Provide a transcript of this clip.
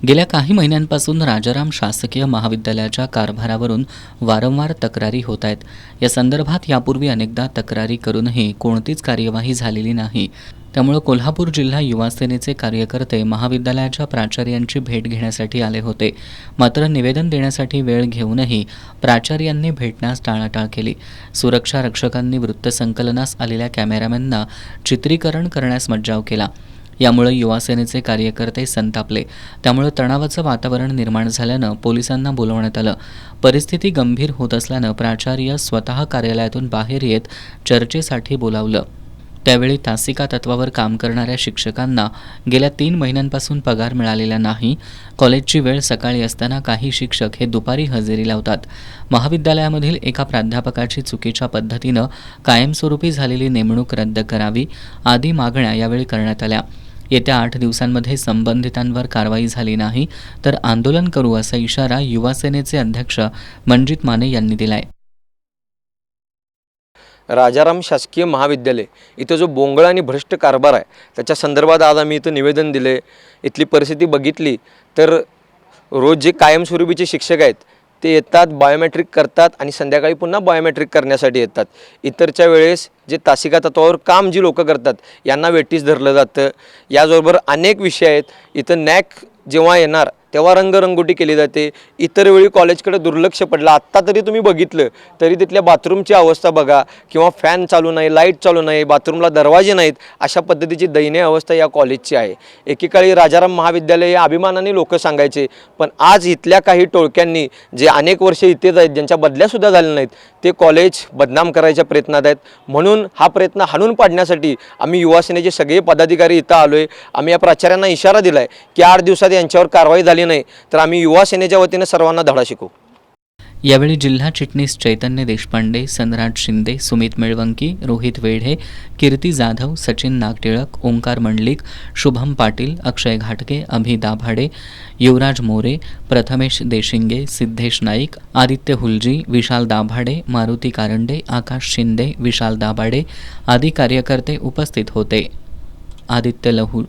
गेल्या काही महिन्यांपासून राजाराम शासकीय महाविद्यालयाच्या कारभारावरून वारंवार तक्रारी होत आहेत. या संदर्भात यापूर्वी अनेकदा तक्रारी करूनही कोणतीच कार्यवाही झालेली नाही. त्यामुळे कोल्हापूर जिल्हा युवा सेनेचे कार्यकर्ते महाविद्यालयाच्या प्राचार्यांची भेट घेण्यासाठी आले होते. मात्र निवेदन देण्यासाठी वेळ घेऊनही प्राचार्यांनी भेटण्यास टाळाटाळ केली. सुरक्षा रक्षकांनी वृत्तसंकलनास आलेल्या कॅमेरामॅनना चित्रीकरण करण्यास मज्जाव केला. यामुळे युवा सेनेचे कार्यकर्ते संतापले. त्यामुळे तणावाचं वातावरण निर्माण झाल्यानं पोलिसांना बोलवण्यात आलं. परिस्थिती गंभीर होत असल्यानं प्राचार्य स्वतः कार्यालयातून बाहेर येत चर्चेसाठी बोलावलं. त्यावेळी तासिका तत्वावर काम करणाऱ्या शिक्षकांना गेल्या 3 महिन्यांपासून पगार मिळालेला नाही. कॉलेजची वेळ सकाळी असताना काही शिक्षक हे दुपारी हजेरी लावतात. महाविद्यालयामधील एका प्राध्यापकाची चुकीच्या पद्धतीनं कायमस्वरूपी झालेली नेमणूक रद्द करावी आदी मागण्या यावेळी करण्यात आल्या. येत्या 8 दिवसांमध्ये संबंधितांवर कारवाई झाली नाही तर आंदोलन करू असा इशारा युवा सेनेचे अध्यक्ष मनजित माने यांनी दिलाय. राजाराम शासकीय महाविद्यालय इथं जो बोंगळ आणि भ्रष्ट कारभार आहे त्याच्या संदर्भात आज आम्ही इथं निवेदन दिले. इथली परिस्थिती बघितली तर रोज जे कायमस्वरूपीचे शिक्षक आहेत ते येतात, बायोमेट्रिक करतात आणि संध्याकाळी पुन्हा बायोमेट्रिक करण्यासाठी येतात. इतरच्या वेळेस जे तासिका तत्वावर काम जी लोक करतात यांना वेटीस धरलं जातं. याचबरोबर अनेक विषय आहेत. इथं नॅक जेव्हा येणार तेव्हा रंगरंगोटी केली जाते. इतर वेळी कॉलेजकडे दुर्लक्ष पडलं. आत्ता तरी तुम्ही बघितलं तरी तिथल्या बाथरूमची अवस्था बघा, किंवा फॅन चालू नाही, लाईट चालू नाही, बाथरूमला दरवाजे नाहीत, अशा पद्धतीची दयनीय अवस्था या कॉलेजची आहे. एकेकाळी राजाराम महाविद्यालय या अभिमानाने लोक सांगायचे, पण आज इथल्या काही टोळक्यांनी जे अनेक वर्ष इथेच आहेत, ज्यांच्या बदल्यासुद्धा झाल्या नाहीत, ते कॉलेज बदनाम करायच्या प्रयत्नात आहेत. म्हणून हा प्रयत्न हाणून पाडण्यासाठी आम्ही युवा सेनेचे सगळे पदाधिकारी इथं आलो आहे. आम्ही या प्राचार्यांना इशारा दिला आहे की 8 दिवसात यांच्यावर कारवाई झाली नाही तर आम्ही युवा सेनेच्या वतीने सर्वांना धडा शिकवू. यावेळी जिल्हा चिटणीस चैतन्य देशपांडे, सनराज शिंदे, सुमित मेळवंकी, रोहित वेढे, कीर्ती जाधव, सचिन नागटिळक, ओंकार मंडलिक, शुभम पाटील, अक्षय घाटके, अभि दाभाडे, युवराज मोरे, प्रथमेश देशिंगे, सिद्धेश नाईक, आदित्य हुलजी, विशाल दाभाडे, मारुती कारंडे, आकाश शिंदे, विशाल दाभाडे आदी कार्यकर्ते उपस्थित होते. आदित्य लहू